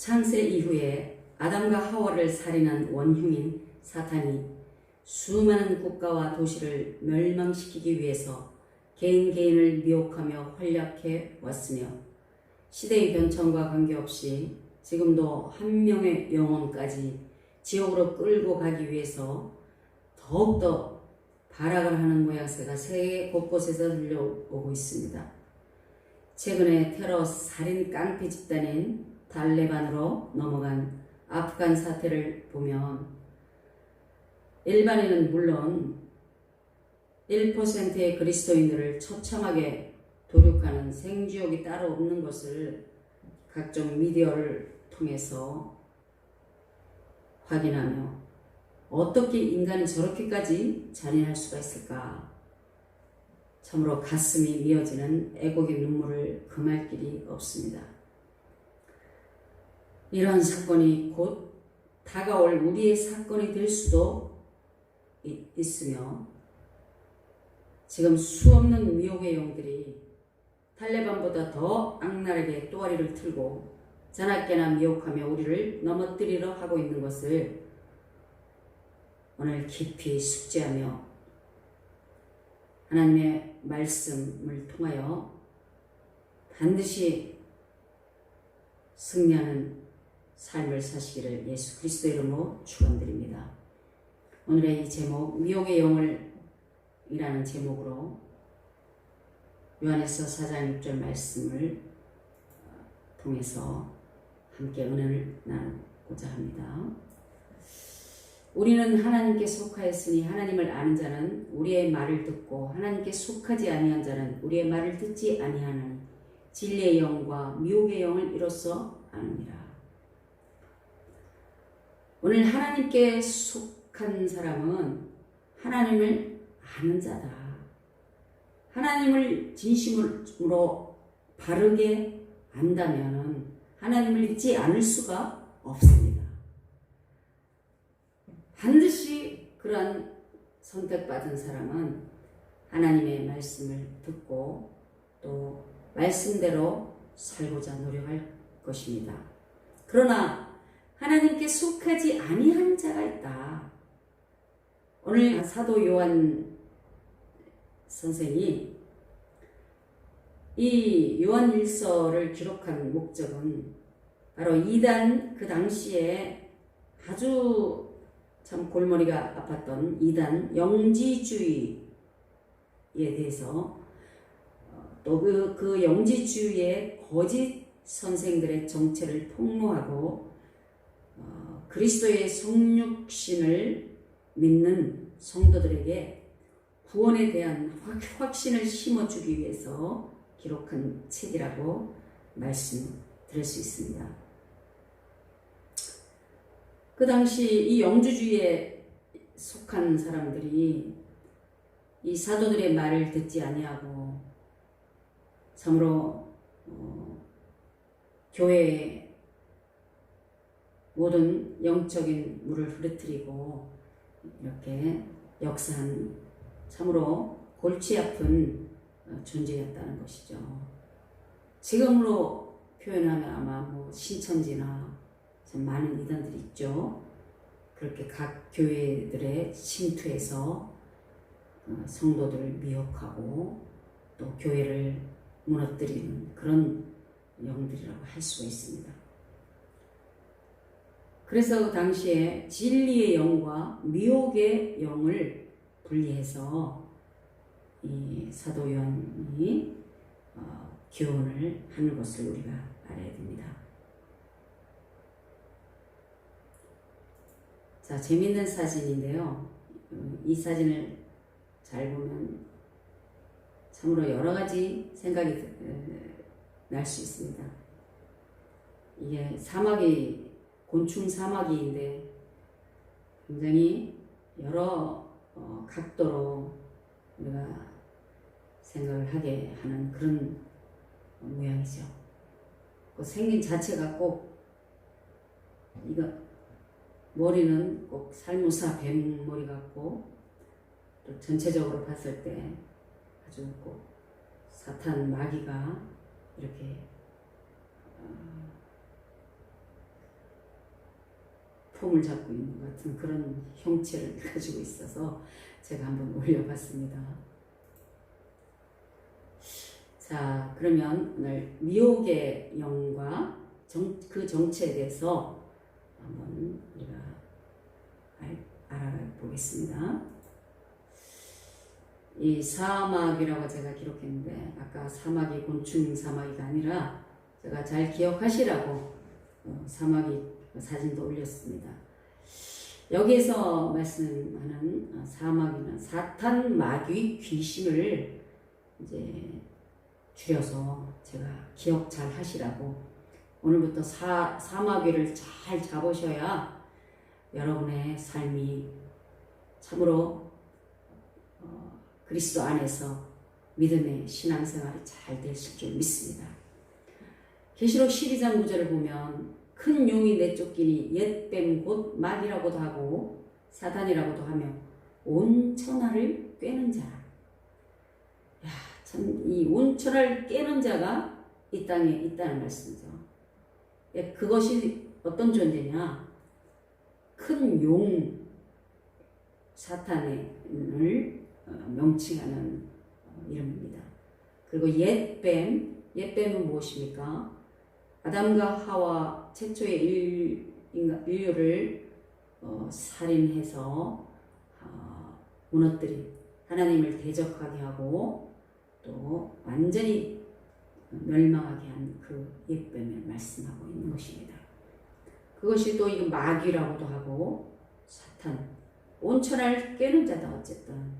창세 이후에 아담과 하와를 살인한 원흉인 사탄이 수많은 국가와 도시를 멸망시키기 위해서 개인을 미혹하며 활약해 왔으며 시대의 변천과 관계없이 지금도 한 명의 영혼까지 지옥으로 끌고 가기 위해서 더욱더 발악을 하는 모양새가 세계 곳곳에서 들려오고 있습니다. 최근에 테러 살인 깡패 집단인 탈레반으로 넘어간 아프간 사태를 보면 일반인은 물론 1%의 그리스도인들을 처참하게 도륙하는 생지옥이 따로 없는 것을 각종 미디어를 통해서 확인하며 어떻게 인간이 저렇게까지 잔인할 수가 있을까? 참으로 가슴이 미어지는 애곡의 눈물을 금할 길이 없습니다. 이러한 사건이 곧 다가올 우리의 사건이 될 수도 있으며 지금 수없는 미혹의 영들이 탈레반보다 더 악랄하게 또아리를 틀고 자나깨나 미혹하며 우리를 넘어뜨리려 하고 있는 것을 오늘 깊이 숙지하며 하나님의 말씀을 통하여 반드시 승리하는 삶을 사시기를 예수 그리스도 이름으로 축원드립니다. 오늘의 이 제목 미혹의 영을 이라는 제목으로 요한에서 4장 6절 말씀을 통해서 함께 은혜를 나누고자 합니다. 우리는 하나님께 속하였으니 하나님을 아는 자는 우리의 말을 듣고 하나님께 속하지 아니한 자는 우리의 말을 듣지 아니하나니 진리의 영과 미혹의 영을 이로써 아느니라. 오늘 하나님께 속한 사람은 하나님을 아는 자다. 하나님을 진심으로 바르게 안다면 하나님을 믿지 않을 수가 없습니다. 반드시 그러한 선택받은 사람은 하나님의 말씀을 듣고 또 말씀대로 살고자 노력할 것입니다. 그러나 하나님께 속하지 아니한 자가 있다. 오늘 사도 요한 선생이 이 요한일서를 기록한 목적은 바로 이단, 그 당시에 아주 참 골머리가 아팠던 이단 영지주의에 대해서 또 그 영지주의의 거짓 선생들의 정체를 폭로하고 그리스도의 성육신을 믿는 성도들에게 구원에 대한 확신을 심어주기 위해서 기록한 책이라고 말씀드릴 수 있습니다. 그 당시 이 영주주의에 속한 사람들이 이 사도들의 말을 듣지 아니하고 참으로 교회의 모든 영적인 물을 흐르뜨리고 이렇게 역사한 참으로 골치 아픈 존재였다는 것이죠. 지금으로 표현하면 아마 신천지나 참 많은 이단들이 있죠. 그렇게 각 교회들의 침투해서 성도들을 미혹하고 또 교회를 무너뜨리는 그런 영들이라고 할 수가 있습니다. 그래서 그 당시에 진리의 영과 미혹의 영을 분리해서 이 사도 요한이 교훈을 하는 것을 우리가 알아야 됩니다. 자, 재밌는 사진인데요. 이 사진을 잘 보면 참으로 여러 가지 생각이 날 수 있습니다. 이게 사마귀, 곤충 사마귀인데 굉장히 여러 각도로 우리가 생각을 하게 하는 그런 모양이죠. 그 생긴 자체가 꼭 이거 머리는 꼭 살무사 뱀 머리 같고 또 전체적으로 봤을 때 아주 꼭 사탄 마귀가 이렇게 폼을 잡고 있는 것 같은 그런 형체를 가지고 있어서 제가 한번 올려봤습니다. 자, 그러면 오늘 미혹의 영과 그 정체에 대해서 한번 우리가 알아보겠습니다. 이 사막이라고 제가 기록했는데 아까 사막이 곤충 사막이가 아니라 제가 잘 기억하시라고 사막이 사진도 올렸습니다. 여기에서 말씀하는 사막이는 사탄, 마귀, 귀신을 이제 줄여서 제가 기억 잘 하시라고 오늘부터 사마귀를 잘 잡으셔야 여러분의 삶이 참으로 그리스도 안에서 믿음의 신앙생활이 잘 되실 줄 믿습니다. 계시록 12장 9절을 보면 큰 용이 내쫓기니 옛뱀 곧 마귀라고도 하고 사단이라고도 하며 온 천하를 꿰는 자라. 야, 참 이 온 천하를 깨는 자가 이 땅에 있다는 말씀이죠. 그것이 어떤 존재냐? 큰 용 사탄을 명칭하는 이름입니다. 그리고 옛뱀은 무엇입니까? 아담과 하와 최초의 인류를 살인해서 무너뜨린 하나님을 대적하게 하고 또 완전히 멸망하게 한 그 옛뱀을 말씀하고 있는 것입니다. 그것이 또 이거 마귀라고도 하고 사탄, 온 천하를 깨는 자다. 어쨌든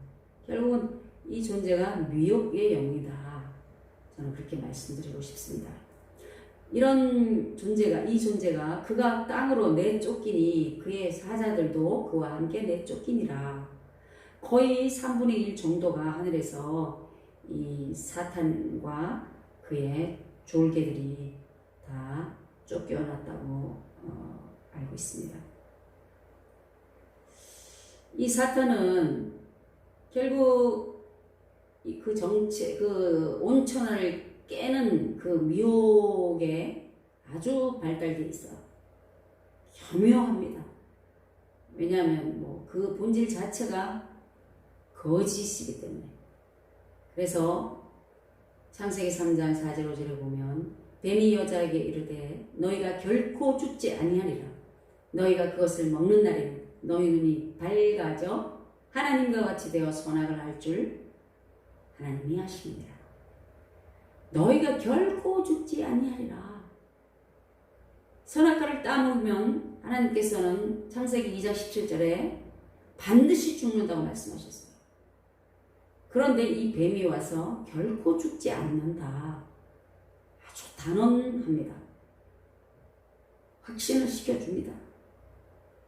결국은 이 존재가 미혹의 영이다. 저는 그렇게 말씀드리고 싶습니다. 이 존재가 그가 땅으로 내쫓기니 그의 사자들도 그와 함께 내쫓기니라. 거의 3분의 1 정도가 하늘에서 이 사탄과 그의 졸개들이 다 쫓겨났다고 알고 있습니다. 이 사탄은 결국 그 정체, 그 온천하를 깨는 그 미혹에 아주 발달되어 있어. 교묘합니다. 왜냐하면 그 본질 자체가 거짓이기 때문에. 그래서 창세기 3장 4절 5절에 보면 뱀이 여자에게 이르되 너희가 결코 죽지 아니하리라. 너희가 그것을 먹는 날에는 너희 눈이 밝아져 하나님과 같이 되어 선악을 알 줄 하나님이 아시니라. 너희가 결코 죽지 아니하리라. 선악과를 따먹으면 하나님께서는 창세기 2장 17절에 반드시 죽는다고 말씀하셨어요. 그런데 이 뱀이 와서 결코 죽지 않는다. 아주 단언합니다. 확신을 시켜줍니다.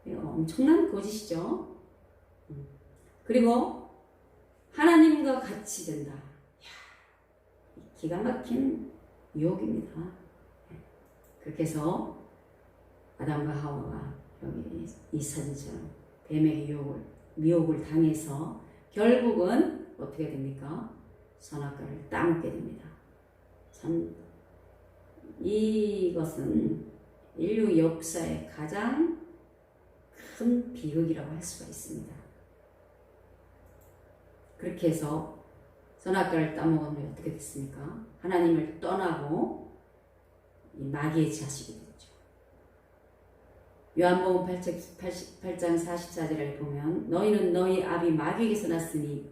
엄청난 거짓이죠. 그리고 하나님과 같이 된다. 이야, 기가 막힌 유혹입니다. 그렇게 해서 아담과 하와가 여기 이 사진처럼 뱀에게 미혹을 당해서 결국은 어떻게 됩니까? 선악과를 따먹게 됩니다. 참 이것은 인류 역사의 가장 큰 비극이라고 할 수가 있습니다. 그렇게 해서 선악과를 따먹은 후에 어떻게 됐습니까? 하나님을 떠나고 이 마귀의 자식이 됐죠. 요한복음 8장 44절에 보면 너희는 너희 아비 마귀에게서 났으니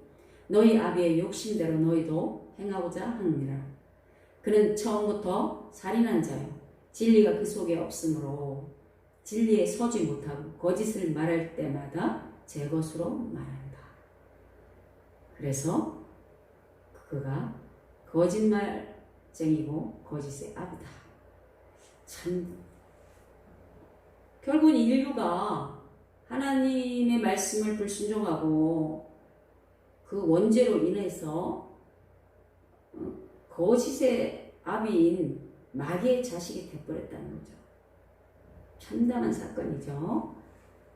너희 아비의 욕심대로 너희도 행하고자 하느니라. 그는 처음부터 살인한 자요 진리가 그 속에 없으므로 진리에 서지 못하고 거짓을 말할 때마다 제 것으로 말한다. 그래서 그가 거짓말쟁이고 거짓의 아비다. 참 결국은 인류가 하나님의 말씀을 불순종하고 그 원죄로 인해서 거짓의 아비인 마귀의 자식이 되어버렸다는 거죠. 참담한 사건이죠.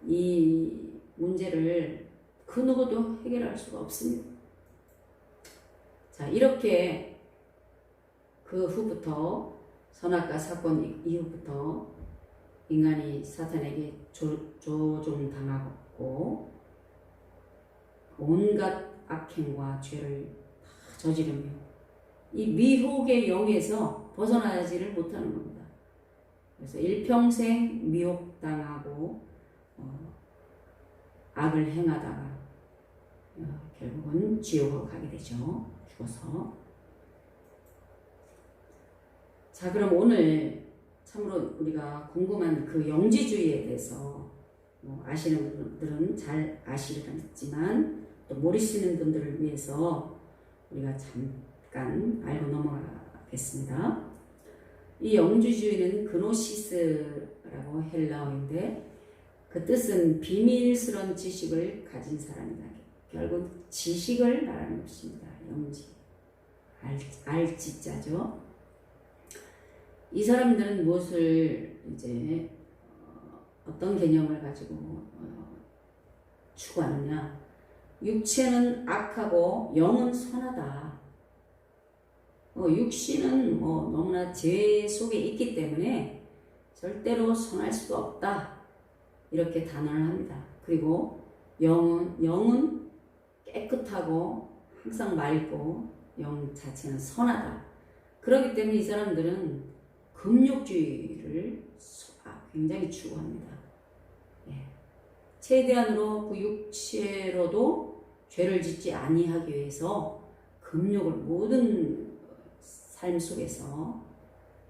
이 문제를 그 누구도 해결할 수가 없습니다. 자, 이렇게 그 후부터 선악과 사건 이후부터 인간이 사탄에게 조종당하고 온갖 악행과 죄를 다 저지르며 이 미혹의 영에서 벗어나지를 못하는 겁니다. 그래서 일평생 미혹당하고 악을 행하다가 결국은 지옥으로 가게 되죠. 죽어서. 자, 그럼 오늘 참으로 우리가 궁금한 그 영지주의에 대해서 아시는 분들은 잘 아시겠지만 또 모르시는 분들을 위해서 우리가 잠깐 알고 넘어가겠습니다. 이 영지주의는 그노시스라고 헬라어인데 그 뜻은 비밀스러운 지식을 가진 사람이다. 결국 지식을 말하는 것입니다. 영지. 알지자죠. 이 사람들은 무엇을 이제 어떤 개념을 가지고 추구하느냐. 육체는 악하고 영은 선하다. 육신은 너무나 죄 속에 있기 때문에 절대로 선할 수가 없다. 이렇게 단언을 합니다. 그리고 영은 깨끗하고 항상 맑고 영 자체는 선하다. 그렇기 때문에 이 사람들은 금욕주의를 굉장히 추구합니다. 예. 최대한으로 그 육체로도 죄를 짓지 아니하기 위해서 금욕을 모든 삶 속에서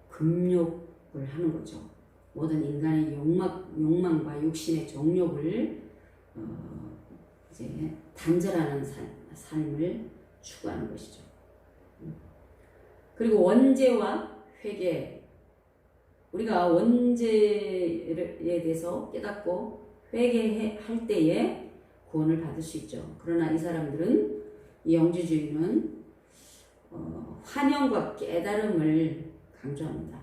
금욕을 하는 거죠. 모든 인간의 욕망과 육신의 정욕을 이제 단절하는 삶을 추구하는 것이죠. 그리고 원죄와 회개, 우리가 원죄에 대해서 깨닫고 회개할 때에 구원을 받을 수 있죠. 그러나 이 사람들은, 이 영지주의는 환영과 깨달음을 강조합니다.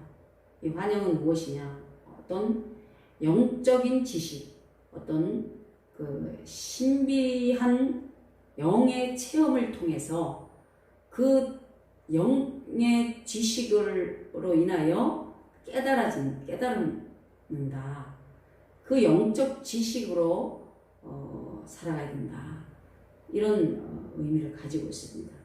이 환영은 무엇이냐? 어떤 영적인 지식, 어떤 그 신비한 영의 체험을 통해서 그 영의 지식으로 인하여 깨달는다. 그 영적 지식으로 살아가야 된다. 이런 의미를 가지고 있습니다.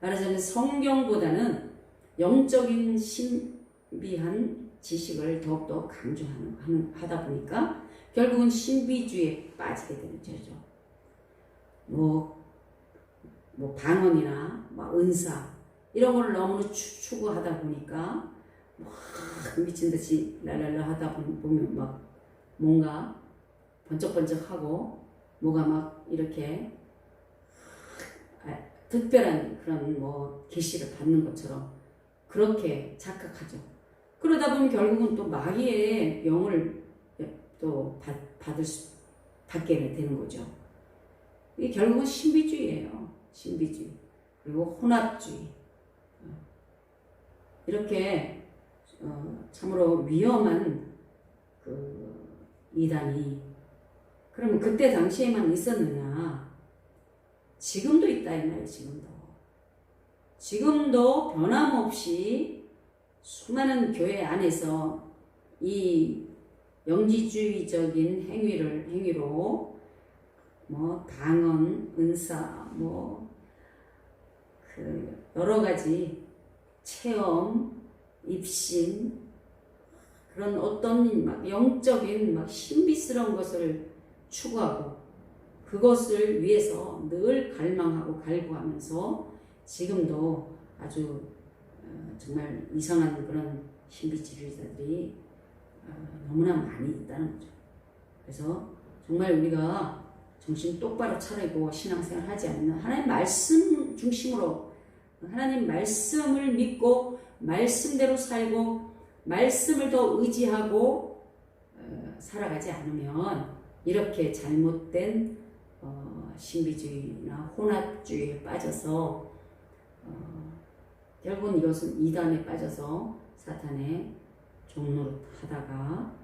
말하자면 성경보다는 영적인 신비한 지식을 더욱더 강조하다 보니까 결국은 신비주의에 빠지게 되는 거죠. 방언이나 은사 이런 걸 너무 추구하다 보니까 미친 듯이 랄랄라 하다 보면 막 뭔가 번쩍번쩍하고 뭐가 막 이렇게 특별한 그런 계시를 받는 것처럼 그렇게 착각하죠. 그러다 보면 결국은 또 마귀의 영을 또 받게 되는 거죠. 이게 결국은 신비주의예요. 신비주의. 그리고 혼합주의. 이렇게 참으로 위험한 그 이단이 그러면 그때 당시에만 있었느냐? 지금도 있다 이 말이에요. 지금도 변함없이 수많은 교회 안에서 이 영지주의적인 행위로 방언, 은사, 여러 가지 체험, 입신 그런 어떤 영적인 신비스러운 것을 추구하고 그것을 위해서 늘 갈망하고 갈구하면서 지금도 아주 정말 이상한 그런 신비주의자들이 너무나 많이 있다는 거죠. 그래서 정말 우리가 정신 똑바로 차리고 신앙생활 하지 않으면 하나님 말씀 중심으로 하나님 말씀을 믿고 말씀대로 살고 말씀을 더 의지하고 살아가지 않으면 이렇게 잘못된 신비주의나 혼합주의에 빠져서 결국은 이것은 이단에 빠져서 사탄의 종노릇 하다가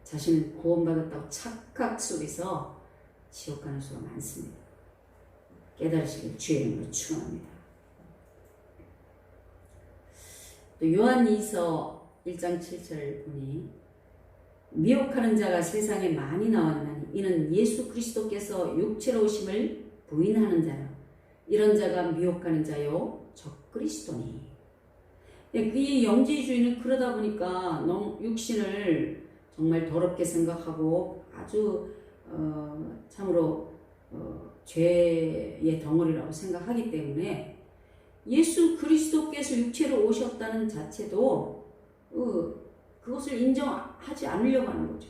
자신은 구원받았다고 착각 속에서 지옥 가는 수가 많습니다. 깨달으시길 주의 이름으로 축원합니다. 또 요한이서 1장 7절을 보니 미혹하는 자가 세상에 많이 나왔나니 이는 예수 그리스도께서 육체로 오심을 부인하는 자라. 이런 자가 미혹하는 자요 적그리스도니. 이 영지주의는 그러다 보니까 육신을 정말 더럽게 생각하고 아주 참으로 죄의 덩어리라고 생각하기 때문에 예수 그리스도께서 육체로 오셨다는 자체도 그것을 인정하지 않으려고 하는 거죠.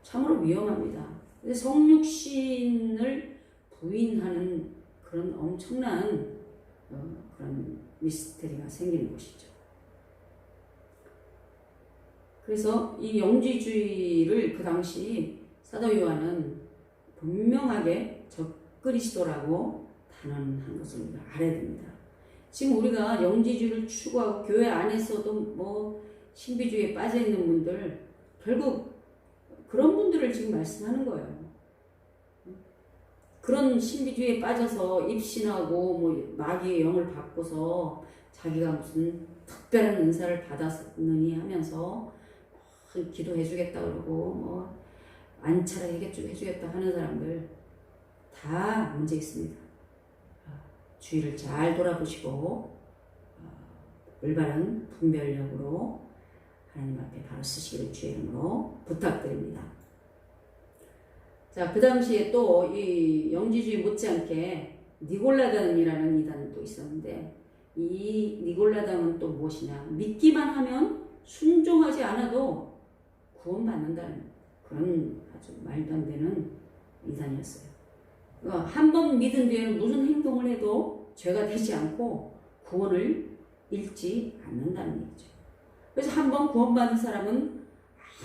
참으로 위험합니다. 성육신을 부인하는 그런 엄청난 그런 미스테리가 생기는 것이죠. 그래서 이 영지주의를 그 당시 사도 요한은 분명하게 적그리스도라고 단언한 것을 우리가 알아야 됩니다. 지금 우리가 영지주의를 추구하고 교회 안에서도 뭐 신비주의에 빠져 있는 분들 결국 그런 분들을 지금 말씀하는 거예요. 그런 신비주의에 빠져서 입신하고 뭐 마귀의 영을 받고서 자기가 무슨 특별한 은사를 받았느니 하면서 기도해 주겠다 그러고 뭐 안차를 해주겠다 하는 사람들 다 문제 있습니다. 주의를 잘 돌아보시고 올바른 분별력으로 하나님 앞에 바로 쓰시기를 주의 이름으로 부탁드립니다. 자, 그 당시에 또 이 영지주의 못지않게 니골라당이라는 이단이 또 있었는데 이 니골라당은 또 무엇이냐? 믿기만 하면 순종하지 않아도 구원받는다는 그런 아주 말도 안 되는 이단이었어요. 한 번 믿은 뒤에는 무슨 행동을 해도 죄가 되지 않고 구원을 잃지 않는다는 얘기죠. 그래서 한 번 구원받은 사람은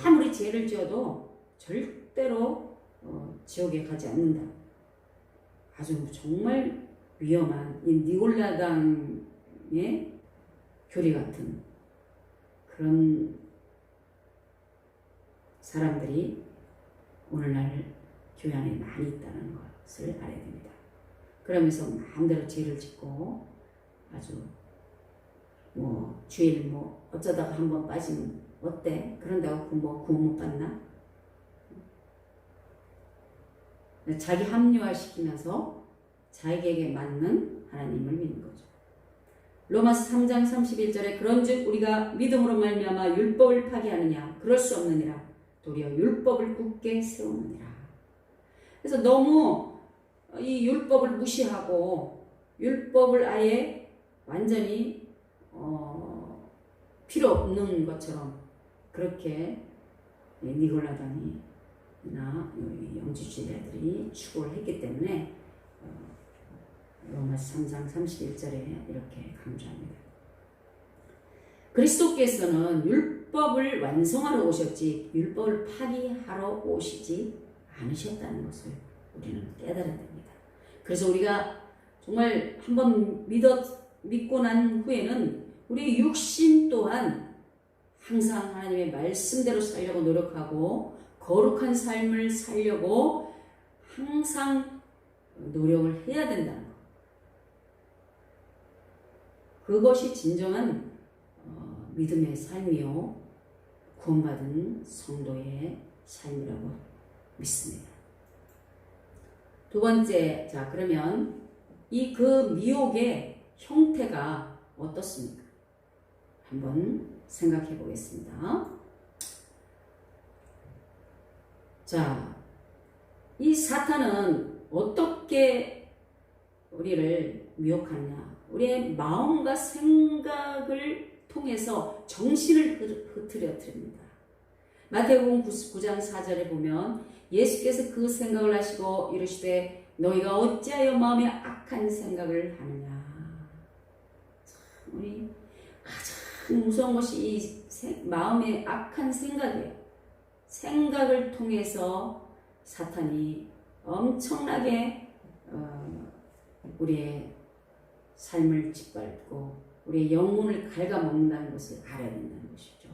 아무리 죄를 지어도 절대로 지옥에 가지 않는다. 아주 정말 위험한 이 니골라당의 교리 같은 그런 사람들이 오늘날 교회 안에 많이 있다는 것을 알아야 됩니다. 그러면서 마음대로 죄를 짓고 아주 뭐 주일 뭐 어쩌다가 한번 빠지면 어때? 그런다고 뭐 구원 못 받나? 자기 합리화시키면서 자기에게 맞는 하나님을 믿는 거죠. 로마서 3장 31절에 그런즉 우리가 믿음으로 말미암아 율법을 파기하느냐? 그럴 수 없느니라. 도리어 율법을 굳게 세우느니라. 그래서 너무 이 율법을 무시하고 율법을 아예 완전히 필요 없는 것처럼 그렇게 니골라당이나 영지주의자들이 추구를 했기 때문에 로마서 3장 31절에 이렇게 강조합니다. 그리스도께서는 율법을 완성하러 오셨지 율법을 파기하러 오시지 않으셨다는 것을 우리는 깨달아야 됩니다. 그래서 우리가 정말 한번 믿고 난 후에는 우리 육신 또한 항상 하나님의 말씀대로 살려고 노력하고 거룩한 삶을 살려고 항상 노력을 해야 된다는 것. 그것이 진정한 믿음의 삶이요 구원받은 성도의 삶이라고 믿습니다. 두 번째, 자 그러면 이 그 미혹의 형태가 어떻습니까? 한번 생각해 보겠습니다. 자, 이 사탄은 어떻게 우리를 미혹하느냐? 우리의 마음과 생각을 통해서 정신을 흐트러뜨립니다. 마태복음 9장 4절에 보면 예수께서 그 생각을 하시고 이르시되 너희가 어찌하여 마음에 악한 생각을 하느냐. 우리 가장 무서운 것이 이 마음의 악한 생각이에요. 생각을 통해서 사탄이 엄청나게 우리의 삶을 짓밟고 우리의 영혼을 갉아먹는다는 것을 알아야 된다는 것이죠.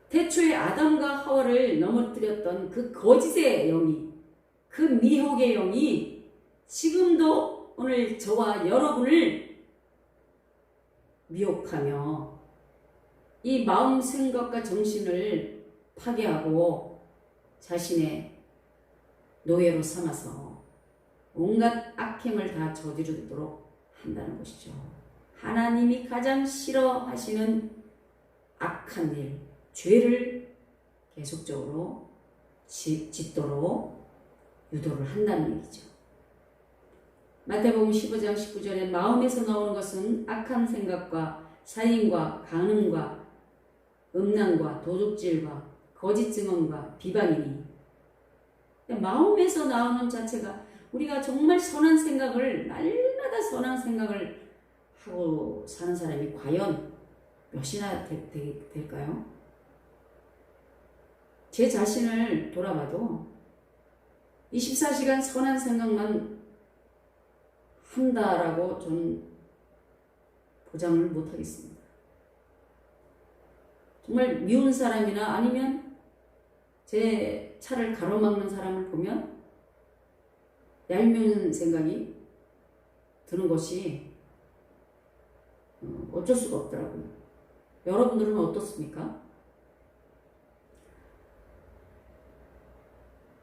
태초에 아담과 하와를 넘어뜨렸던 그 거짓의 영이, 그 미혹의 영이 지금도 오늘 저와 여러분을 미혹하며 이 마음 생각과 정신을 파괴하고 자신의 노예로 삼아서 온갖 악행을 다 저지르도록 한다는 것이죠. 하나님이 가장 싫어하시는 악한 일, 죄를 계속적으로 짓도록 유도를 한다는 얘기죠. 마태복음 15장 19절에 마음에서 나오는 것은 악한 생각과 살인과 간음과 음란과 도둑질과 거짓 증언과 비방이니, 마음에서 나오는 자체가 우리가 정말 선한 생각을 날마다 선한 생각을 하고 사는 사람이 과연 몇이나 될까요? 제 자신을 돌아봐도 24시간 선한 생각만 한다라고 저는 보장을 못하겠습니다. 정말 미운 사람이나 아니면 제 차를 가로막는 사람을 보면 얄미운 생각이 드는 것이 어쩔 수가 없더라고요. 여러분들은 어떻습니까?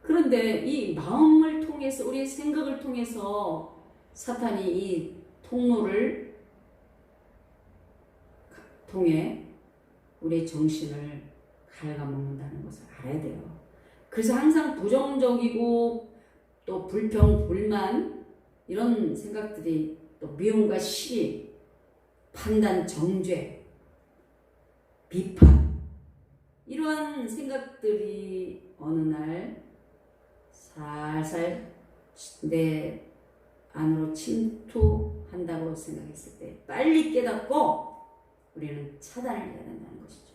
그런데 이 마음을 통해서, 우리의 생각을 통해서 사탄이 이 통로를 통해 우리의 정신을 갉아먹는다는 것을 알아야 돼요. 그래서 항상 부정적이고 또 불평, 불만 이런 생각들이, 또 미움과 시기, 판단, 정죄, 비판, 이러한 생각들이 어느 날 살살 내 안으로 침투한다고 생각했을 때 빨리 깨닫고 우리는 차단을 해야 된다는 것이죠.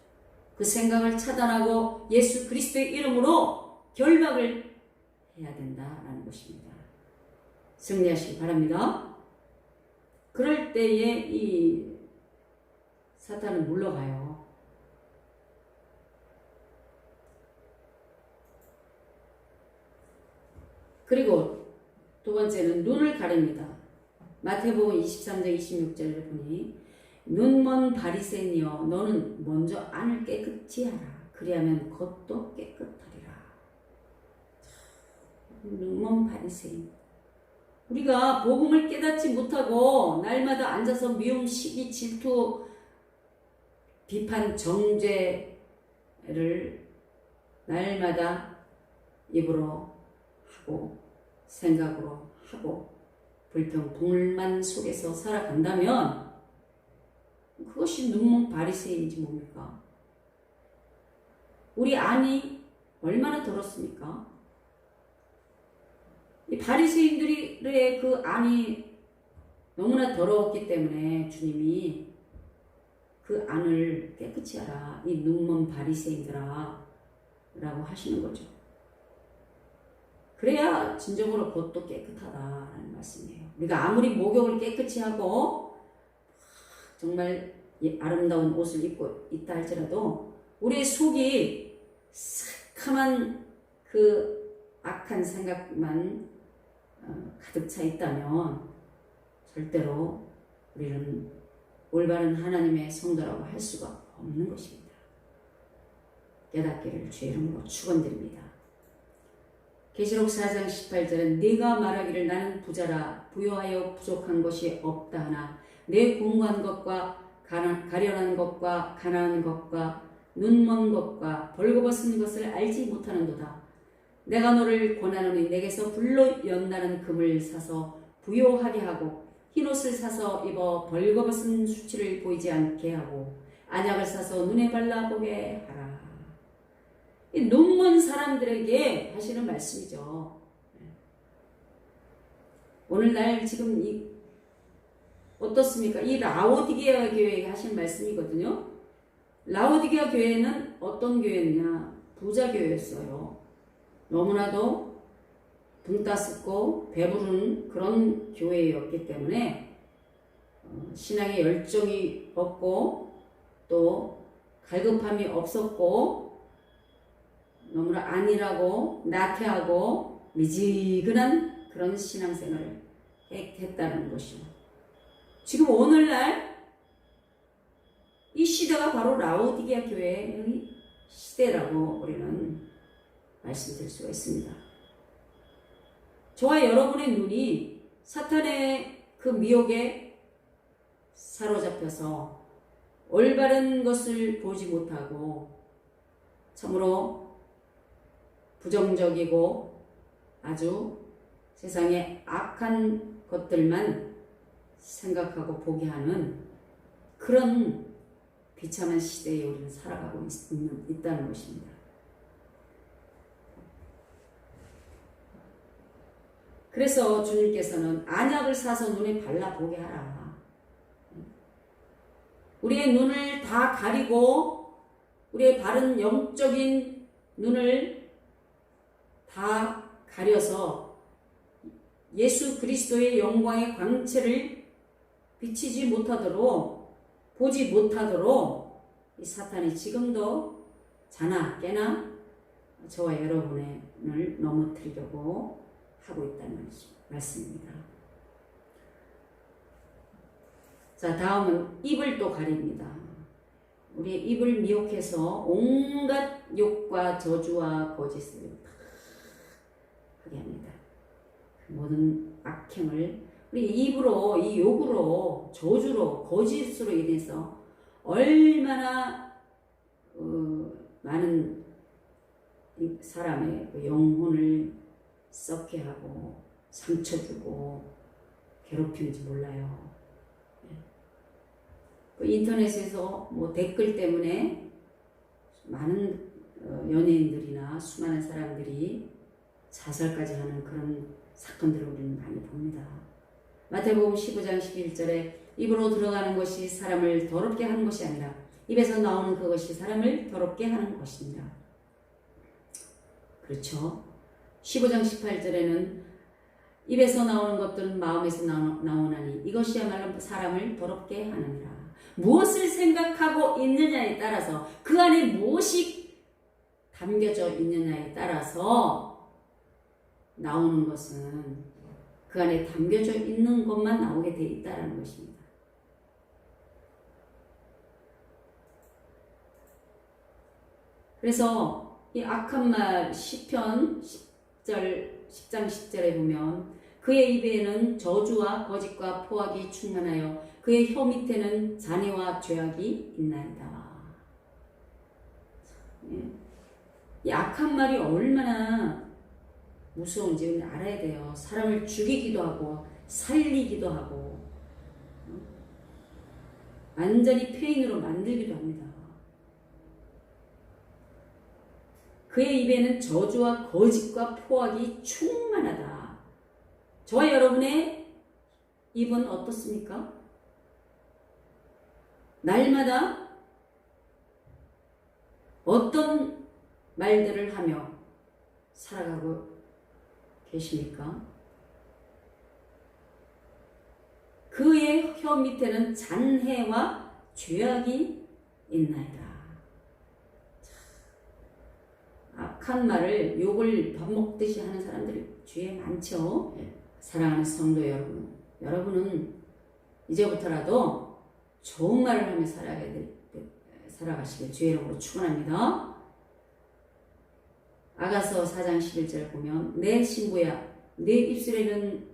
그 생각을 차단하고 예수 그리스도의 이름으로 결박을 해야 된다라는 것입니다. 승리하시기 바랍니다. 그럴 때에 이 사탄은 물러가요. 그리고 두 번째는 눈을 가립니다. 마태복음 23장 26절을 보니 눈먼 바리새인이여 너는 먼저 안을 깨끗이 하라. 그리하면 겉도 깨끗하리라. 눈먼 바리새인. 우리가 복음을 깨닫지 못하고 날마다 앉아서 미움, 시기, 질투, 비판, 정죄를 날마다 입으로 하고 생각으로 하고 불평, 불만 속에서 살아간다면 그것이 눈먼 바리새인인지 뭡니까? 우리 안이 얼마나 더럽습니까? 이 바리새인들의 그 안이 너무나 더러웠기 때문에 주님이 그 안을 깨끗이 하라. 이 눈먼 바리새인들아 라고 하시는 거죠. 그래야 진정으로 겉도 깨끗하다라는 말씀이에요. 우리가 아무리 목욕을 깨끗이 하고 정말 아름다운 옷을 입고 있다 할지라도 우리의 속이 새카만 그 악한 생각만 가득 차 있다면 절대로 우리는 올바른 하나님의 성도라고 할 수가 없는 것입니다. 깨닫기를 주의 이름으로 축원드립니다. 계시록 4장 18절은 네가 말하기를 나는 부자라 부요하여 부족한 것이 없다 하나 내 공고한 것과 가련한 것과 가난한 것과 눈먼 것과 벌거벗은 것을 알지 못하는도다. 내가 너를 권하노니 내게서 불로 연나는 금을 사서 부요하게 하고 흰옷을 사서 입어 벌거벗은 수치를 보이지 않게 하고 안약을 사서 눈에 발라보게 하라. 이 눈먼 사람들에게 하시는 말씀이죠. 오늘날 지금 어떻습니까? 이 라오디게아 교회에 하신 말씀이거든요. 라오디게아 교회는 어떤 교회냐? 부자 교회였어요. 너무나도 붕 따숩고 배부른 그런 교회였기 때문에 신앙에 열정이 없고 또 갈급함이 없었고 너무나 안일하고 나태하고 미지근한 그런 신앙생활을 했다는 것이죠. 지금 오늘날 이 시대가 바로 라오디게아 교회의 시대라고 우리는 말씀드릴 수가 있습니다. 저와 여러분의 눈이 사탄의 그 미혹에 사로잡혀서 올바른 것을 보지 못하고 참으로 부정적이고 아주 세상의 악한 것들만 생각하고 보게 하는 그런 비참한 시대에 우리는 살아가고 있다는 것입니다. 그래서 주님께서는 안약을 사서 눈에 발라보게 하라. 우리의 눈을 다 가리고 우리의 바른 영적인 눈을 다 가려서 예수 그리스도의 영광의 광채를 비치지 못하도록 보지 못하도록 이 사탄이 지금도 자나 깨나 저와 여러분의 눈을 넘어뜨리려고 하고 있다는 말씀입니다. 자, 다음은 입을 또 가립니다. 우리의 입을 미혹해서 온갖 욕과 저주와 거짓을 다 하게 합니다. 모든 악행을 우리 입으로, 이 욕으로, 저주로, 거짓으로 인해서 얼마나 많은 사람의 영혼을 썩게 하고 상처 주고 괴롭히는지 몰라요. 인터넷에서 뭐 댓글 때문에 많은 연예인들이나 수많은 사람들이 자살까지 하는 그런 사건들을 우리는 많이 봅니다. 마태복음 15장 11절에 입으로 들어가는 것이 사람을 더럽게 하는 것이 아니라 입에서 나오는 그것이 사람을 더럽게 하는 것입니다. 그렇죠? 15장 18절에는 입에서 나오는 것들은 마음에서 나오나니 이것이야말로 사람을 더럽게 하느니라. 무엇을 생각하고 있느냐에 따라서 그 안에 무엇이 담겨져 있느냐에 따라서 나오는 것은 그 안에 담겨져 있는 것만 나오게 돼 있다는 것입니다. 그래서 이 악한 말 시편 10장 10절에 보면 그의 입에는 저주와 거짓과 포악이 충만하여 그의 혀 밑에는 잔해와 죄악이 있나이다. 이 악한 말이 얼마나 무서운지 우리는 알아야 돼요. 사람을 죽이기도 하고 살리기도 하고 완전히 폐인으로 만들기도 합니다. 그의 입에는 저주와 거짓과 포악이 충만하다. 저와 여러분의 입은 어떻습니까? 날마다 어떤 말들을 하며 살아가고 계십니까? 그의 혀 밑에는 잔해와 죄악이 있나이다. 악한 말을 욕을 밥 먹듯이 하는 사람들이 주위에 많죠. 사랑하는 성도 여러분, 여러분은 이제부터라도 좋은 말을 하며 살아가시길 주의 이름으로 축원합니다. 아가서 4장 11절 보면 내 신부야 내 입술에는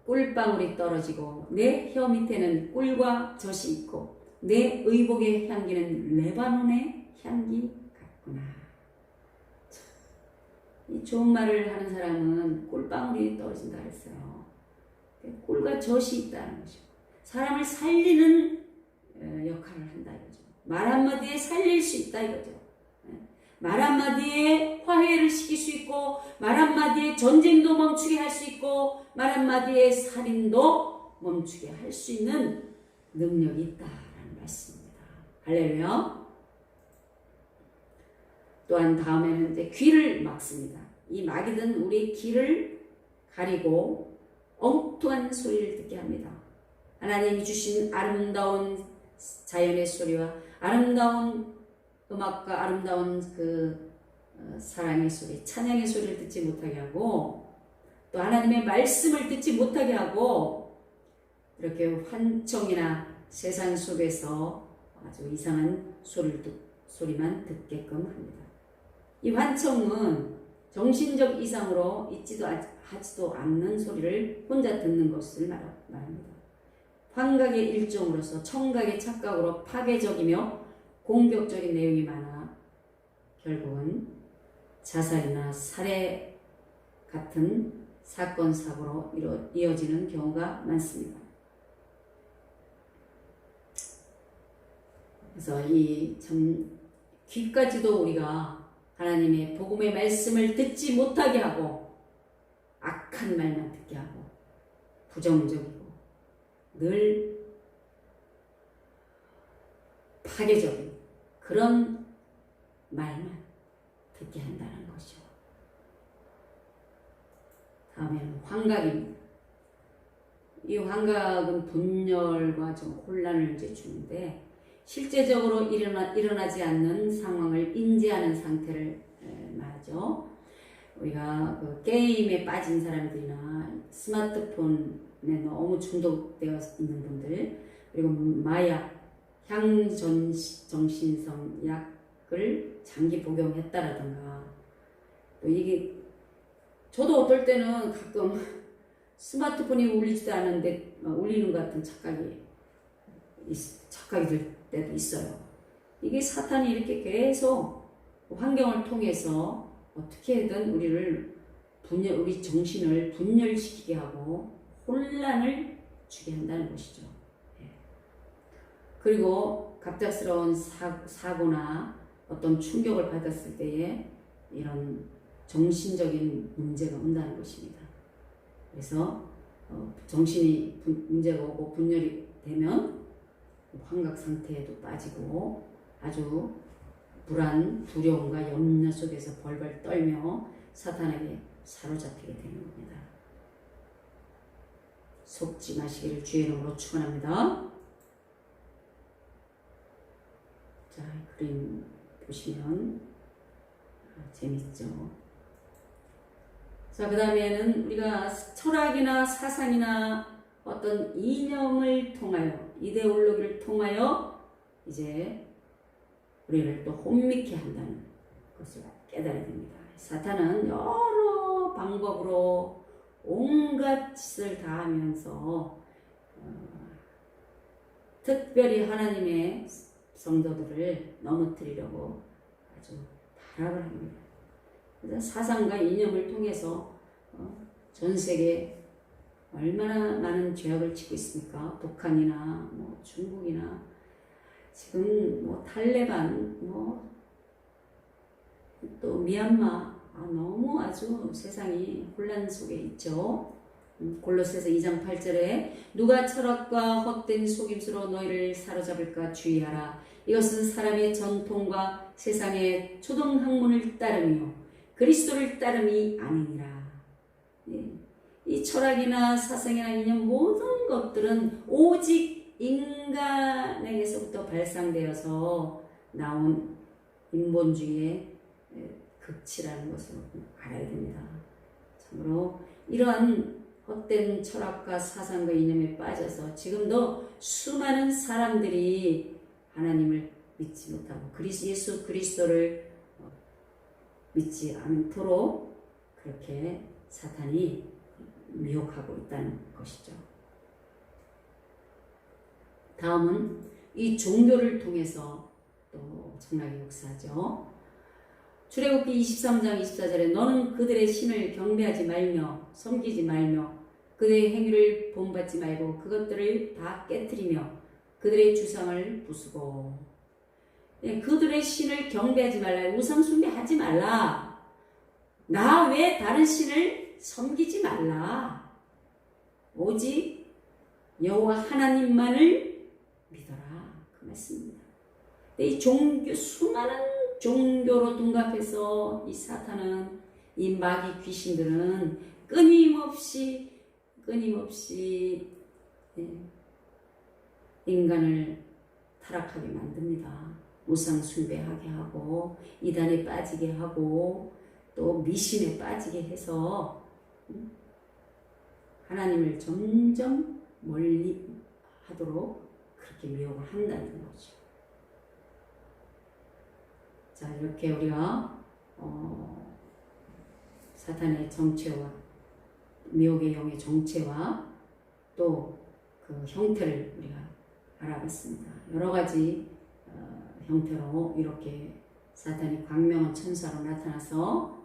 꿀방울이 떨어지고 내 혀 밑에는 꿀과 젖이 있고 내 의복의 향기는 레바논의 향기 같구나. 이 좋은 말을 하는 사람은 꿀방울이 떨어진다 그랬어요. 꿀과 젖이 있다는 것이고 사람을 살리는 역할을 한다 이거죠. 말 한마디에 살릴 수 있다 이거죠. 말 한마디에 화해를 시킬 수 있고 말 한마디에 전쟁도 멈추게 할 수 있고 말 한마디에 살인도 멈추게 할 수 있는 능력이 있다라는 말씀입니다. 할렐루야. 또한 다음에는 이제 귀를 막습니다. 이 마귀는 우리 귀를 가리고 엉뚱한 소리를 듣게 합니다. 하나님이 주신 아름다운 자연의 소리와 아름다운 음악과 아름다운 그 사랑의 소리, 찬양의 소리를 듣지 못하게 하고 또 하나님의 말씀을 듣지 못하게 하고 이렇게 환청이나 세상 속에서 아주 이상한 소리만 듣게끔 합니다. 이 환청은 정신적 이상으로 있지도 하지도 않는 소리를 혼자 듣는 것을 말합니다. 환각의 일종으로서 청각의 착각으로 파괴적이며 공격적인 내용이 많아 결국은 자살이나 살해 같은 사건, 사고로 이어지는 경우가 많습니다. 그래서 이 참 귀까지도 우리가 하나님의 복음의 말씀을 듣지 못하게 하고 악한 말만 듣게 하고 부정적이고 늘 파괴적인 그런 말만 듣게 한다는 것이죠. 다음에는 환각입니다. 이 환각은 분열과 좀 혼란을 이제 주는데 실제적으로 일어나지 않는 상황을 인지하는 상태를 말하죠. 우리가 그 게임에 빠진 사람들이나 스마트폰에 너무 중독되어 있는 분들, 그리고 마약, 향정신성 약을 장기 복용했다라든가, 또 이게 저도 어떨 때는 가끔 스마트폰이 울리지도 않은데 울리는 것 같은 착각이 들 때도 있어요. 이게 사탄이 이렇게 계속 환경을 통해서 어떻게든 우리 정신을 분열시키게 하고 혼란을 주게 한다는 것이죠. 그리고 갑작스러운 사고나 어떤 충격을 받았을 때에 이런 정신적인 문제가 온다는 것입니다. 그래서 정신이 문제가 오고 분열이 되면 환각 상태에도 빠지고 아주 불안, 두려움과 염려 속에서 벌벌 떨며 사탄에게 사로잡히게 되는 겁니다. 속지 마시기를 주의 이름으로 축원합니다. 자, 그림 보시면 재밌죠. 자, 그 다음에는 우리가 철학이나 사상이나 어떤 이념을 통하여, 이데올로기를 통하여 이제 우리를 또 혼미케 한다는 것을 깨달아야 됩니다. 사탄은 여러 방법으로 온갖 짓을 다 하면서 특별히 하나님의 성도들을 넘어뜨리려고 아주 타락을 합니다. 그래서 사상과 이념을 통해서 전 세계에 얼마나 많은 죄악을 짓고 있습니까? 북한이나 중국이나 지금 탈레반 또 미얀마 너무 아주 세상이 혼란 속에 있죠. 골로새서 2장 8절에 누가 철학과 헛된 속임수로 너희를 사로잡을까 주의하라. 이것은 사람의 전통과 세상의 초등학문을 따르며 그리스도를 따름이 아니니라. 이 철학이나 사상이나 이념 모든 것들은 오직 인간에게서부터 발상되어서 나온 인본주의의 극치라는 것을 알아야 됩니다. 참으로 이러한 헛된 철학과 사상과 이념에 빠져서 지금도 수많은 사람들이 하나님을 믿지 못하고 예수 그리스도를 믿지 않도록 그렇게 사탄이 미혹하고 있다는 것이죠. 다음은 이 종교를 통해서 또 엄청나게 역사하죠. 출애굽기 23장 24절에 너는 그들의 신을 경배하지 말며 섬기지 말며 그들의 행위를 본받지 말고 그것들을 다 깨트리며 그들의 주상을 부수고 그들의 신을 경배하지 말라. 우상 숭배하지 말라. 나 외 다른 신을 섬기지 말라. 오직 여호와 하나님만을 믿어라. 그 말씀입니다. 이 수많은 종교로 둔갑해서 이 사탄은, 이 마귀 귀신들은 끊임없이 인간을 타락하게 만듭니다. 우상 숭배하게 하고 이단에 빠지게 하고 또 미신에 빠지게 해서 하나님을 점점 멀리 하도록 그렇게 미혹을 한다는 거죠. 자, 이렇게 우리가 사탄의 정체와 미혹의 영의 정체와 또 그 형태를 우리가 알아봤습니다. 여러 가지 형태로 이렇게 사탄이 광명한 천사로 나타나서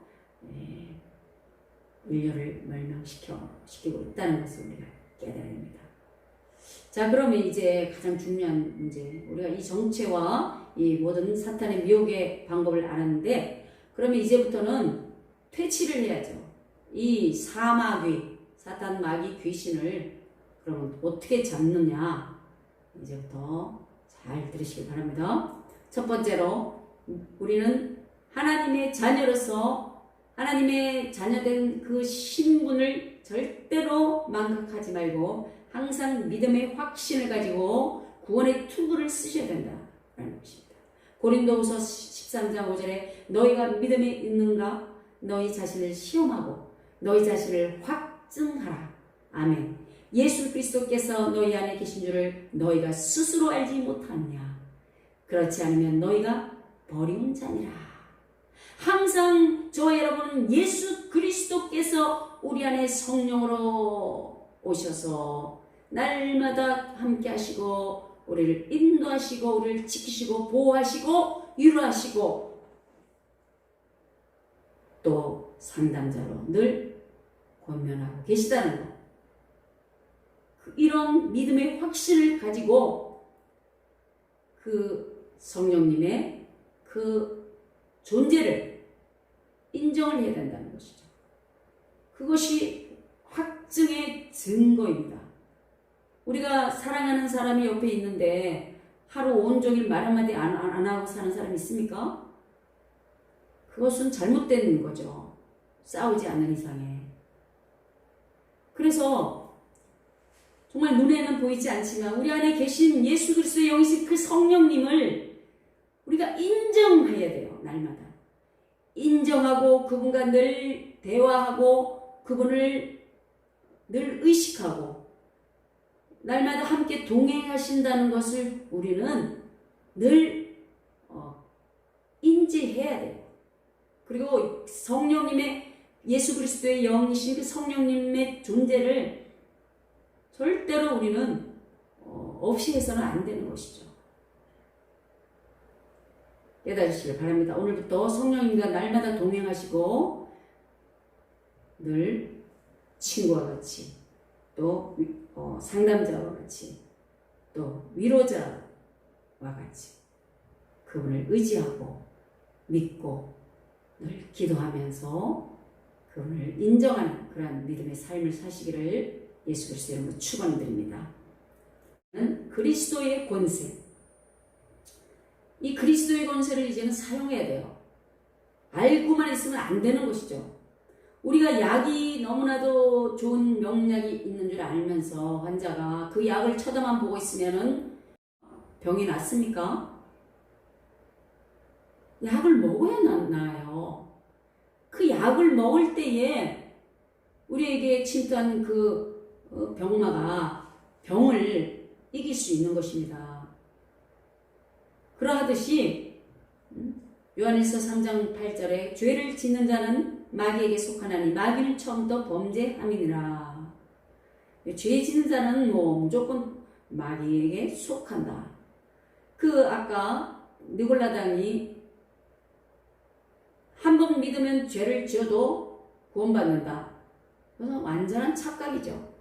인류를 멸망시키고 있다는 것을 우리가 깨달아야 됩니다. 자, 그러면 이제 가장 중요한 문제, 우리가 이 정체와 이 모든 사탄의 미혹의 방법을 알았는데, 그러면 이제부터는 퇴치를 해야죠. 이 사마귀, 사탄 마귀 귀신을 그러면 어떻게 잡느냐, 이제부터 잘 들으시기 바랍니다. 첫 번째로 우리는 하나님의 자녀로서 하나님의 자녀된 그 신분을 절대로 망각하지 말고 항상 믿음의 확신을 가지고 구원의 투구를 쓰셔야 된다라는 것입니다. 고린도후서 13장 5절에 너희가 믿음에 있는가? 너희 자신을 시험하고 너희 자신을 확증하라. 아멘. 예수 그리스도께서 너희 안에 계신 줄을 너희가 스스로 알지 못하느냐? 그렇지 않으면 너희가 버린 자니라. 항상 저와 여러분은 예수 그리스도께서 우리 안에 성령으로 오셔서 날마다 함께 하시고 우리를 인도하시고 우리를 지키시고 보호하시고 위로하시고 또 상담자로 늘 권면하고 계시다는 것. 이런 믿음의 확신을 가지고 그 성령님의 그 존재를 인정을 해야 된다는 것이죠. 그것이 확증의 증거입니다. 우리가 사랑하는 사람이 옆에 있는데 하루 온종일 말 한마디 안 하고 사는 사람이 있습니까? 그것은 잘못된 거죠. 싸우지 않는 이상에. 그래서 정말 눈에는 보이지 않지만 우리 안에 계신 예수 그리스도의 영이신 그 성령님을 우리가 인정해야 돼요. 날마다. 인정하고 그분과 늘 대화하고 그분을 늘 의식하고 날마다 함께 동행하신다는 것을 우리는 늘 인지해야 돼요. 그리고 성령님의 예수 그리스도의 영이신 그 성령님의 존재를 절대로 우리는 없이 해서는 안 되는 것이죠. 깨달으시길 바랍니다. 오늘부터 성령님과 날마다 동행하시고 늘 친구와 같이 또 상담자와 같이 또 위로자와 같이 그분을 의지하고 믿고 늘 기도하면서 그분을 인정하는 그러한 믿음의 삶을 사시기를 예수 그리스도의 이름으로 축원드립니다. 그리스도의 권세. 이 그리스도의 권세를 이제는 사용해야 돼요. 알고만 있으면 안 되는 것이죠. 우리가 약이 너무나도 좋은 명약이 있는 줄 알면서 환자가 그 약을 쳐다만 보고 있으면은 병이 낫습니까? 약을 먹어야 나아요. 그 약을 먹을 때에 우리에게 침투한 그 병마가 병을 이길 수 있는 것입니다. 그러하듯이 요한일서 3장 8절에 죄를 짓는 자는 마귀에게 속하나니 마귀는 처음부터 범죄함이니라. 죄 짓는 자는 무조건 마귀에게 속한다. 그 아까 니골라당이 한 번 믿으면 죄를 지어도 구원받는다. 그건 완전한 착각이죠.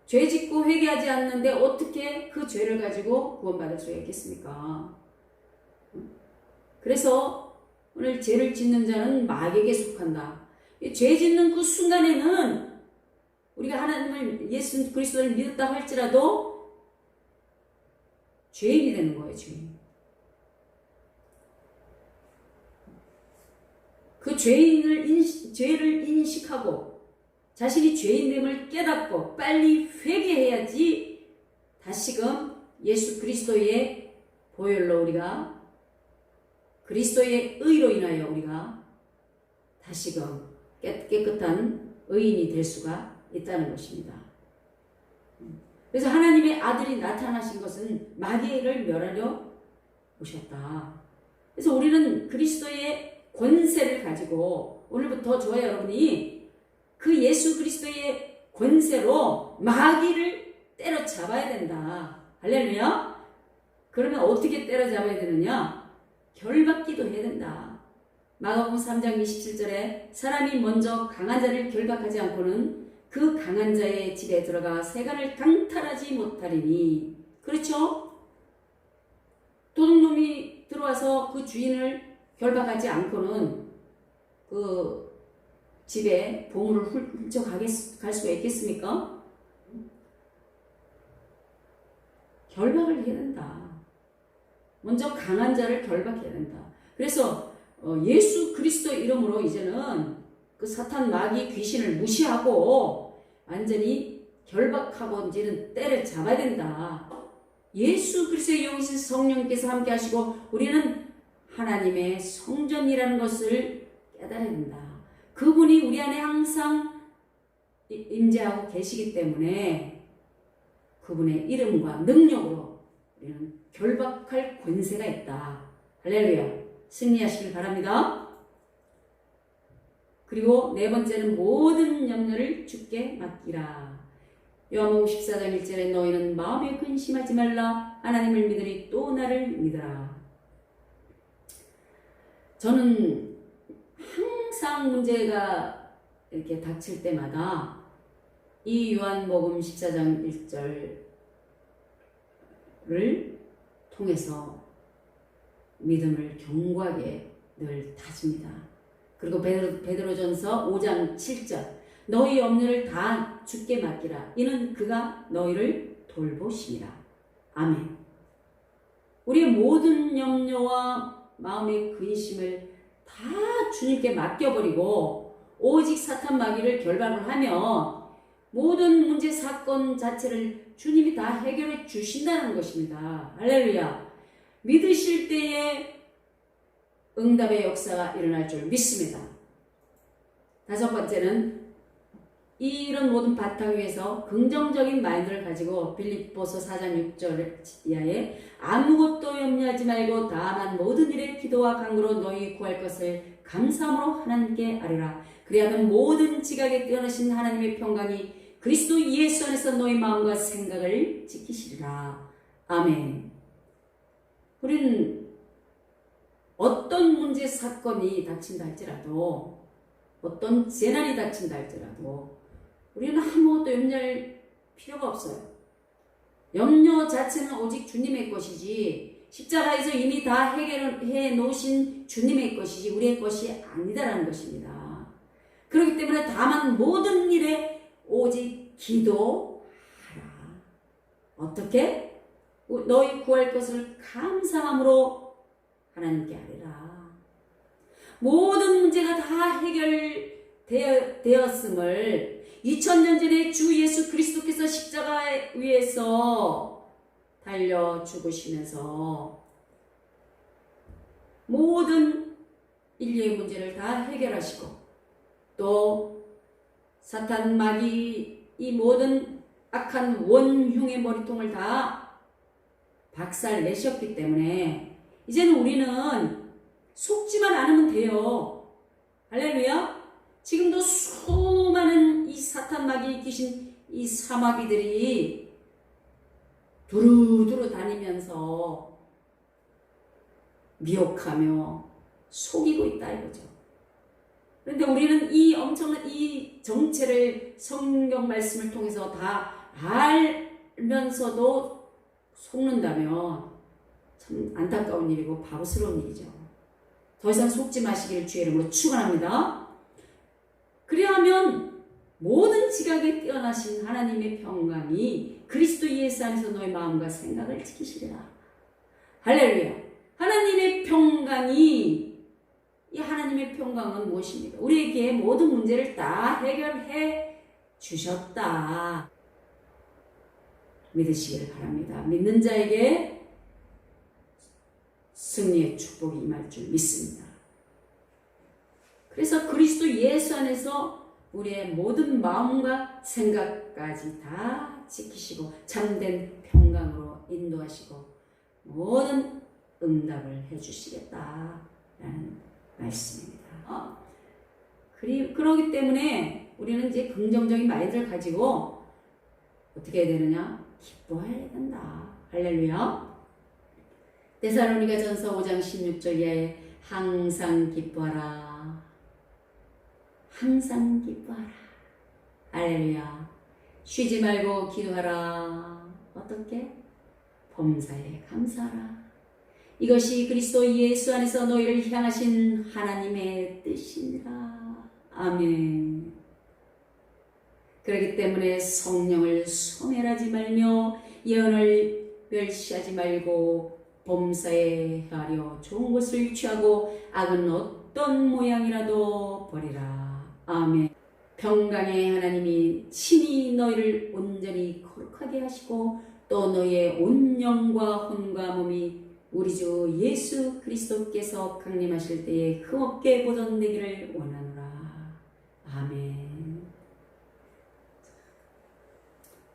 죄 짓고 회개하지 않는데 어떻게 그 죄를 가지고 구원받을 수 있겠습니까? 그래서 오늘 죄를 짓는 자는 마귀에게 속한다. 죄 짓는 그 순간에는 우리가 하나님을 예수 그리스도를 믿었다 할지라도 죄인이 되는 거예요. 죄인. 그 죄를 인식하고 자신이 죄인됨을 깨닫고 빨리 회개해야지 다시금 예수 그리스도의 보혈로 우리가 그리스도의 의로 인하여 우리가 다시금 깨끗한 의인이 될 수가 있다는 것입니다. 그래서 하나님의 아들이 나타나신 것은 마귀를 멸하려 오셨다. 그래서 우리는 그리스도의 권세를 가지고 오늘부터 저와 여러분이 그 예수 그리스도의 권세로 마귀를 때려잡아야 된다. 할렐루야. 그러면 어떻게 때려잡아야 되느냐? 결박기도 해야 된다. 마가복음 3장 27절에 사람이 먼저 강한 자를 결박하지 않고는 그 강한 자의 집에 들어가 세간을 강탈하지 못하리니. 그렇죠? 도둑놈이 들어와서 그 주인을 결박하지 않고는 그 집에 보물을 훔쳐갈 수가 있겠습니까? 결박을 해야 된다. 먼저 강한 자를 결박해야 된다. 그래서 예수 그리스도 이름으로 이제는 그 사탄 마귀 귀신을 무시하고 완전히 결박하고 이제는 때려잡아야 된다. 예수 그리스도의 영이신 성령께서 함께 하시고 우리는 하나님의 성전이라는 것을 깨달아야 된다. 그분이 우리 안에 항상 임재하고 계시기 때문에 그분의 이름과 능력으로 우리는 결박할 권세가 있다. 할렐루야. 승리하시길 바랍니다. 그리고 네 번째는 모든 염려를 주께 맡기라. 요한복음 14장 1절에 너희는 마음에 근심하지 말라. 하나님을 믿으리 또 나를 믿으라. 저는 항상 문제가 이렇게 닥칠 때마다 이 요한복음 14장 1절을 통해서 믿음을 견고하게 늘 다집니다. 그리고 베드로전서 5장 7절 너희 염려를 다 주께 맡기라. 이는 그가 너희를 돌보심이라. 아멘. 우리의 모든 염려와 마음의 근심을 다 주님께 맡겨버리고 오직 사탄 마귀를 결박을 하면 모든 문제 사건 자체를 주님이 다 해결해 주신다는 것입니다. 할렐루야. 믿으실 때에 응답의 역사가 일어날 줄 믿습니다. 다섯 번째는 이런 모든 바탕 위에서 긍정적인 마인드를 가지고 빌립보서 4장 6절 이하에 아무것도 염려하지 말고 다만 모든 일에 기도와 간구로 너희 구할 것을 감사함으로 하나님께 아뢰라. 그리하면 모든 지각에 뛰어나신 하나님의 평강이 그리스도 예수 안에서 너희 마음과 생각을 지키시리라. 아멘. 우리는 어떤 문제 사건이 닥친다 할지라도 어떤 재난이 닥친다 할지라도 우리는 아무것도 염려할 필요가 없어요. 염려 자체는 오직 주님의 것이지 십자가에서 이미 다 해결해 놓으신 주님의 것이지 우리의 것이 아니다라는 것입니다. 그렇기 때문에 다만 모든 일에 오직 기도하라. 어떻게? 너희 구할 것을 감사함으로 하나님께 아뢰라. 모든 문제가 다 해결되었음을 2000년 전에 주 예수 그리스도께서 십자가 위에서 달려 죽으시면서 모든 인류의 문제를 다 해결하시고 또 사탄 마귀 이 모든 악한 원흉의 머리통을 다 박살 내셨기 때문에 이제는 우리는 속지만 않으면 돼요. 할렐루야. 지금도 수많은 이 사탄 마귀 귀신 이 사마귀들이 두루두루 다니면서 미혹하며 속이고 있다 이거죠. 그런데 우리는 이 엄청난 이 정체를 성경 말씀을 통해서 다 알면서도 속는다면 참 안타까운 일이고 바보스러운 일이죠. 더 이상 속지 마시기를 주의 이름으로 축원합니다. 그리하면 모든 지각에 뛰어나신 하나님의 평강이 그리스도 예수 안에서 너의 마음과 생각을 지키시리라. 할렐루야. 하나님의 평강이 이 하나님의 평강은 무엇입니까? 우리에게 모든 문제를 다 해결해 주셨다. 믿으시길 바랍니다. 믿는 자에게 승리의 축복이 임할 줄 믿습니다. 그래서 그리스도 예수 안에서 우리의 모든 마음과 생각까지 다 지키시고 참된 평강으로 인도하시고 모든 응답을 해주시겠다라는 말씀입니다. 그러기 때문에 우리는 이제 긍정적인 마인드를 가지고 어떻게 해야 되느냐? 기뻐해야 된다. 할렐루야. 데살로니가전서 5장 16절에 항상 기뻐하라. 항상 기뻐하라. 할렐루야. 쉬지 말고 기도하라. 어떻게? 범사에 감사하라. 이것이 그리스도 예수 안에서 너희를 향하신 하나님의 뜻이니라. 아멘. 그렇기 때문에 성령을 소멸하지 말며 예언을 멸시하지 말고 범사에 헤아려 좋은 것을 취하고 악은 어떤 모양이라도 버리라. 아멘. 평강의 하나님이 친히 너희를 온전히 거룩하게 하시고 또 너희의 온 영과 혼과 몸이 우리 주 예수 그리스도께서 강림하실 때에 흠없게 보존되기를 원하노라. 아멘.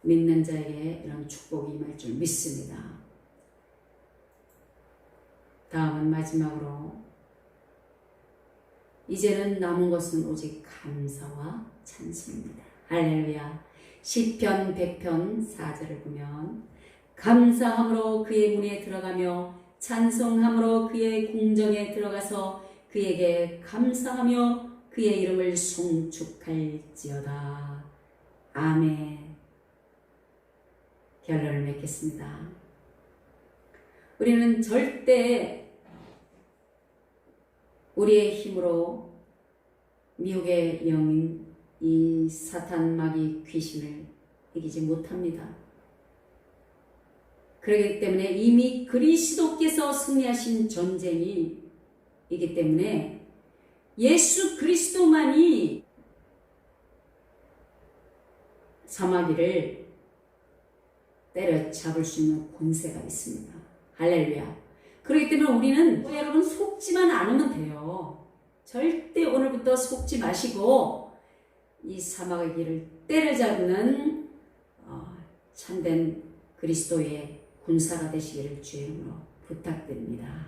믿는 자에게 이런 축복이 임할 줄 믿습니다. 다음은 마지막으로 이제는 남은 것은 오직 감사와 찬송입니다. 할렐루야. 시편 100편 4절을 보면 감사함으로 그의 문에 들어가며 찬송함으로 그의 궁정에 들어가서 그에게 감사하며 그의 이름을 송축할지어다. 아멘. 결론을 맺겠습니다. 우리는 절대 우리의 힘으로 미혹의 영인 이 사탄 마귀 귀신을 이기지 못합니다. 그렇기 때문에 이미 그리스도께서 승리하신 전쟁이 이기 때문에 예수 그리스도만이 사마귀를 때려잡을 수 있는 권세가 있습니다. 할렐루야. 그렇기 때문에 우리는 여러분 속지만 않으면 돼요. 절대 오늘부터 속지 마시고 이 사마귀를 때려잡는 참된 그리스도의 군사가 되시기를 주의 이름으로 부탁드립니다.